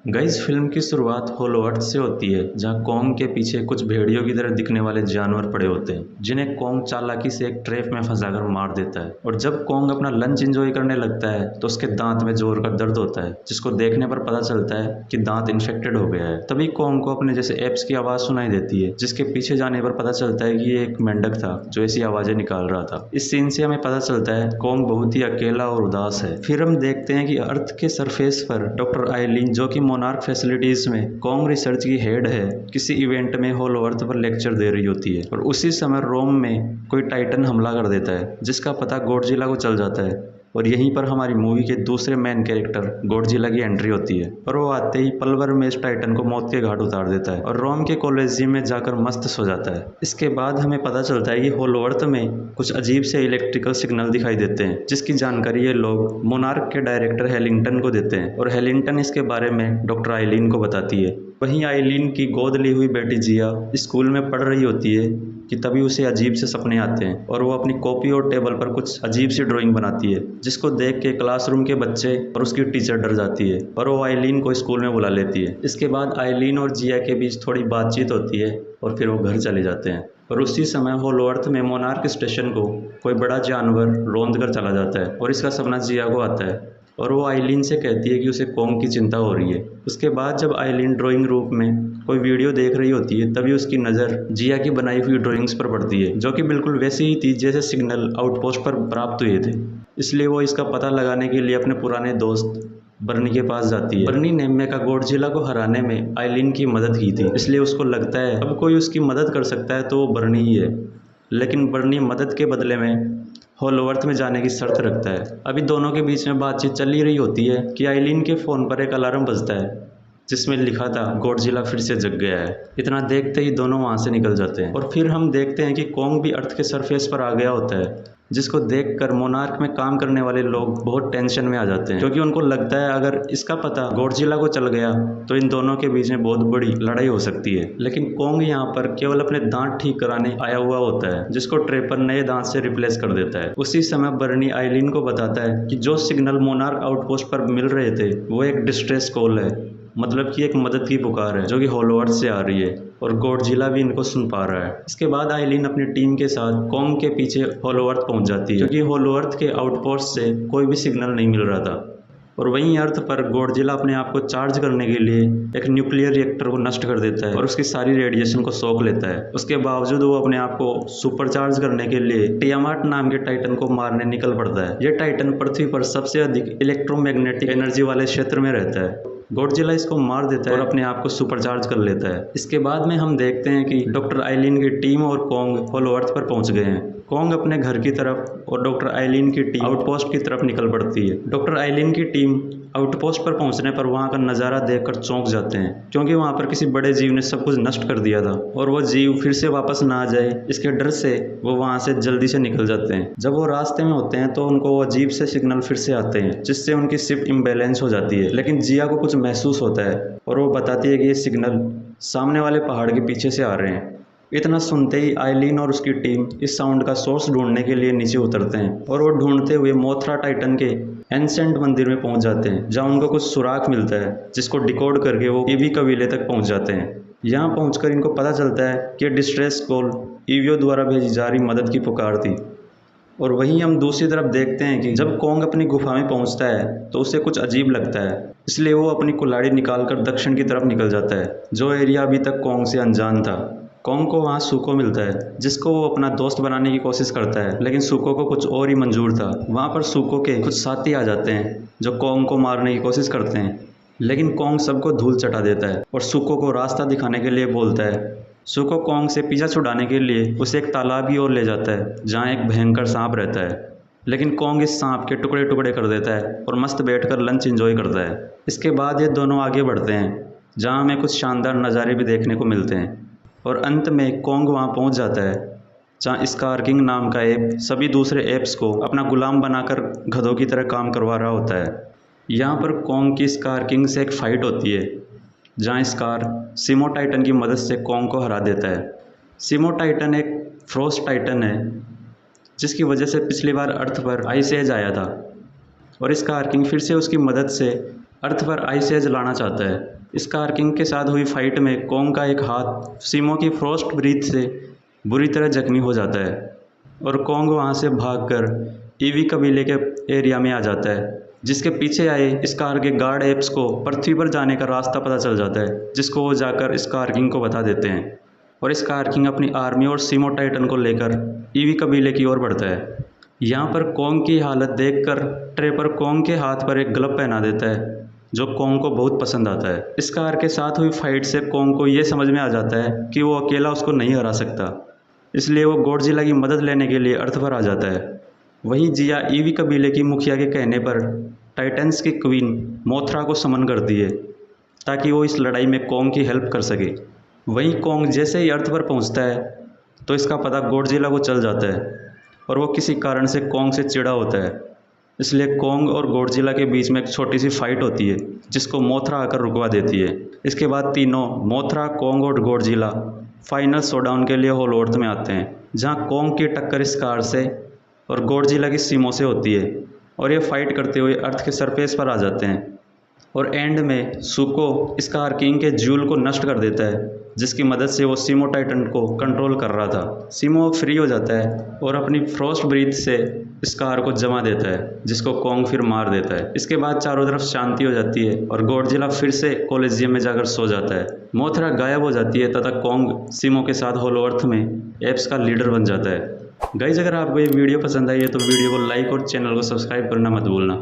Guys film की शुरुआत होलो अर्थ से होती है, जहां कॉन्ग के पीछे कुछ भेड़ियों की तरह दिखने वाले जानवर पड़े होते हैं, जिन्हें कॉन्ग चालाकी से एक ट्रैप में फंसाकर मार देता है। और जब कॉन्ग अपना लंच एंजॉय करने लगता है तो उसके दांत में जोर का दर्द होता है, जिसको देखने पर पता चलता है कि दांत इन्फेक्टेड हो गया है। तभी कॉन्ग को अपने जैसे एप्स की आवाज सुनाई देती है, जिसके पीछे जाने पर पता चलता है कि ये एक मेंढक था जो ऐसी आवाजें निकाल रहा था। इस सीन से हमें पता चलता है कॉन्ग बहुत ही अकेला और उदास है। फिर हम देखते हैं कि अर्थ के सरफेस पर डॉक्टर आइलीन, जो कि मोनार्क फैसिलिटीज में कॉन्ग रिसर्च की हेड है, किसी इवेंट में होलो अर्थ पर लेक्चर दे रही होती है। और उसी समय रोम में कोई टाइटन हमला कर देता है, जिसका पता गॉडजिला को चल जाता है। और यहीं पर हमारी मूवी के दूसरे मेन कैरेक्टर गॉडजिला की एंट्री होती है, और वो आते ही पल भर में इस टाइटन को मौत के घाट उतार देता है और रोम के कॉलेजियम में जाकर मस्त सो जाता है। इसके बाद हमें पता चलता है कि होलो अर्थ में कुछ अजीब से इलेक्ट्रिकल सिग्नल दिखाई देते हैं, जिसकी जानकारी ये लोग मोनार्क के डायरेक्टर हेलिंगटन को देते हैं, और हेलिंगटन इसके बारे में डॉक्टर आइलीन को बताती है। वहीं आइलीन की गोद ली हुई बेटी जिया स्कूल में पढ़ रही होती है कि तभी उसे अजीब से सपने आते हैं, और वो अपनी कॉपी और टेबल पर कुछ अजीब सी ड्राइंग बनाती है, जिसको देख के क्लासरूम के बच्चे और उसकी टीचर डर जाती है, और वो आइलीन को स्कूल में बुला लेती है। इसके बाद आइलीन और जिया के बीच थोड़ी बातचीत होती है और फिर वो घर चले जाते हैं। और उसी समय होलो अर्थ में मोनार्क स्टेशन को कोई बड़ा जानवर रौंद कर चला जाता है, और इसका सपना जिया को आता है, और वो आइलीन से कहती है कि उसे कॉन्ग की चिंता हो रही है। उसके बाद जब आइलीन ड्राइंग रूम में कोई वीडियो देख रही होती है, तभी उसकी नज़र जिया की बनाई हुई ड्राइंग्स पर पड़ती है, जो कि बिल्कुल वैसी ही थी जैसे सिग्नल आउटपोस्ट पर प्राप्त हुए थे। इसलिए वो इसका पता लगाने के लिए अपने पुराने दोस्त बर्नी के पास जाती है। बर्नी ने मेका गॉडजिला को हराने में आइलीन की मदद की थी, इसलिए उसको लगता है अब कोई उसकी मदद कर सकता है तो वो बर्नी ही है। लेकिन बर्नी मदद के बदले में होलो अर्थ में जाने की शर्त रखता है। अभी दोनों के बीच में बातचीत चल ही रही होती है कि आइलीन के फ़ोन पर एक अलार्म बजता है, जिसमें लिखा था गॉडजिला फिर से जग गया है। इतना देखते ही दोनों वहाँ से निकल जाते हैं, और फिर हम देखते हैं कि कॉन्ग भी अर्थ के सरफेस पर आ गया होता है, जिसको देखकर मोनार्क में काम करने वाले लोग बहुत टेंशन में आ जाते हैं, क्योंकि उनको लगता है अगर इसका पता गॉडजिला को चल गया तो इन दोनों के बीच में बहुत बड़ी लड़ाई हो सकती है। लेकिन कॉन्ग यहाँ पर केवल अपने दांत ठीक कराने आया हुआ होता है, जिसको ट्रेपर नए दांत से रिप्लेस कर देता है। उसी समय बर्नी आइलीन को बताता है कि जो सिग्नल मोनार्क आउटपोस्ट पर मिल रहे थे वो एक डिस्ट्रेस कॉल है, मतलब कि एक मदद की पुकार है जो कि होलो अर्थ से आ रही है, और गॉडजिला भी इनको सुन पा रहा है। इसके बाद आइलीन अपनी टीम के साथ कॉन्ग के पीछे होलो अर्थ पहुंच जाती है, क्योंकि होलो अर्थ के आउटपोस्ट से कोई भी सिग्नल नहीं मिल रहा था। और वहीं अर्थ पर गॉडजिला अपने आप को चार्ज करने के लिए एक न्यूक्लियर रिएक्टर को नष्ट कर देता है और उसकी सारी रेडिएशन को सोख लेता है। उसके बावजूद वो अपने आप को सुपरचार्ज करने के लिए टियामाट नाम के टाइटन को मारने निकल पड़ता है। यह टाइटन पृथ्वी पर सबसे अधिक इलेक्ट्रोमैग्नेटिक एनर्जी वाले क्षेत्र में रहता है। गॉडजिला इसको मार देता है और अपने आप को सुपरचार्ज कर लेता है। इसके बाद में हम देखते हैं कि डॉक्टर आइलीन की टीम और कॉन्ग होलो अर्थ पर पहुंच गए हैं। कॉन्ग अपने घर की तरफ और डॉक्टर आइलीन की टीम आउटपोस्ट की तरफ निकल पड़ती है। डॉक्टर आइलीन की टीम आउटपोस्ट पर पहुंचने पर वहां का नज़ारा देखकर चौंक जाते हैं, क्योंकि वहां पर किसी बड़े जीव ने सब कुछ नष्ट कर दिया था, और वो जीव फिर से वापस ना आ जाए इसके डर से वो वहां से जल्दी से निकल जाते हैं। जब वो रास्ते में होते हैं तो उनको वो अजीब से सिग्नल फिर से आते हैं, जिससे उनकी शिफ्ट इम्बैलेंस हो जाती है। लेकिन जिया को कुछ महसूस होता है और वो बताती है कि ये सिग्नल सामने वाले पहाड़ के पीछे से आ रहे हैं। इतना सुनते ही आइलीन और उसकी टीम इस साउंड का सोर्स ढूंढने के लिए नीचे उतरते हैं, और वो ढूंढते हुए मोथरा टाइटन के एंसेंट मंदिर में पहुंच जाते हैं, जहां उनको कुछ सुराग मिलता है, जिसको डिकोड करके वो ईवी कबीले तक पहुंच जाते हैं। यहाँ पहुंचकर इनको पता चलता है कि डिस्ट्रेस कॉल ईवियो द्वारा भेजी जा रही मदद की पुकार थी। और वहीं हम दूसरी तरफ देखते हैं कि जब कॉन्ग अपनी गुफा में पहुंचता है तो उसे कुछ अजीब लगता है, इसलिए वो अपनी कुल्हाड़ी निकालकर दक्षिण की तरफ निकल जाता है, जो एरिया अभी तक कॉन्ग से अनजान था। कॉन्ग को वहाँ सूको मिलता है, जिसको वो अपना दोस्त बनाने की कोशिश करता है, लेकिन सूको को कुछ और ही मंजूर था। वहाँ पर सूको के कुछ साथी आ जाते हैं जो कॉन्ग को मारने की कोशिश करते हैं, लेकिन कॉन्ग सबको धूल चटा देता है और सूको को रास्ता दिखाने के लिए बोलता है। सूको कॉन्ग से पीछा छुड़ाने के लिए उसे एक तालाब की ओर ले जाता है, जहाँ एक भयंकर सांप रहता है, लेकिन कॉन्ग इस सांप के टुकड़े टुकड़े कर देता है और मस्त बैठकर लंच एंजॉय करता है। इसके बाद ये दोनों आगे बढ़ते हैं, जहाँ हमें कुछ शानदार नज़ारे भी देखने को मिलते हैं, और अंत में कॉन्ग वहाँ पहुँच जाता है, जहाँ स्कारकिंग नाम का ऐप सभी दूसरे ऐप्स को अपना गुलाम बनाकर गधों की तरह काम करवा रहा होता है। यहाँ पर कॉन्ग की स्कारकिंग से एक फाइट होती है, जहाँ स्कार सिमो टाइटन की मदद से कॉन्ग को हरा देता है। सिमो टाइटन एक फ्रोस्ट टाइटन है, जिसकी वजह से पिछली बार अर्थ पर आइस एज आया था, और स्कारकिंग फिर से उसकी मदद से अर्थ पर आइस एज लाना चाहता है। स्कार किंग के साथ हुई फाइट में कॉन्ग का एक हाथ सीमो की फ्रॉस्ट ब्रीथ से बुरी तरह जख्मी हो जाता है और कॉन्ग वहाँ से भागकर ईवी कबीले के एरिया में आ जाता है, जिसके पीछे आए स्कार के गार्ड एप्स को पृथ्वी पर जाने का रास्ता पता चल जाता है, जिसको वो जाकर स्कार किंग को बता देते हैं और स्कार किंग अपनी आर्मी और सीमो टाइटन को लेकर ईवी कबीले की ओर बढ़ता है। यहाँ पर कॉन्ग की हालत देखकर ट्रेपर कॉन्ग के हाथ पर एक ग्लव पहना देता है, जो कॉन्ग को बहुत पसंद आता है। स्कार के साथ हुई फाइट से कॉन्ग को ये समझ में आ जाता है कि वो अकेला उसको नहीं हरा सकता, इसलिए वो गॉडजिला की मदद लेने के लिए अर्थ पर आ जाता है। वहीं जिया ईवी कबीले की मुखिया के कहने पर टाइटन्स की क्वीन मोथरा को समन करती है ताकि वो इस लड़ाई में कॉन्ग की हेल्प कर सके। वहीं कॉन्ग जैसे ही अर्थ पर पहुंचता है तो इसका पता गॉडजिला को चल जाता है और वो किसी कारण से कॉन्ग से चिढ़ा होता है, इसलिए कॉन्ग और गॉडजिला के बीच में एक छोटी सी फाइट होती है जिसको मोथरा आकर रुकवा देती है। इसके बाद तीनों मोथरा, कॉन्ग और गॉडजिला फाइनल शोडाउन के लिए होल अर्थ में आते हैं, जहां कॉन्ग की टक्कर स्कार से और गॉडजिला की सीमो से होती है और ये फाइट करते हुए अर्थ के सरफेस पर आ जाते हैं और एंड में सुको स्कार किंग के ज्यूल को नष्ट कर देता है, जिसकी मदद से वो सीमो टाइटन को कंट्रोल कर रहा था। सीमो फ्री हो जाता है और अपनी फ्रॉस्ट ब्रीथ से स्कार को जमा देता है, जिसको कॉन्ग फिर मार देता है। इसके बाद चारों तरफ शांति हो जाती है और गॉडजिला फिर से कोलिजियम में जाकर सो जाता है। मोथरा गायब हो जाती है तथा कॉन्ग सीमो के साथ होलो अर्थ में एप्स का लीडर बन जाता है। गाइस, अगर आपको ये वीडियो पसंद आई है तो वीडियो को लाइक और चैनल को सब्सक्राइब करना मत भूलना।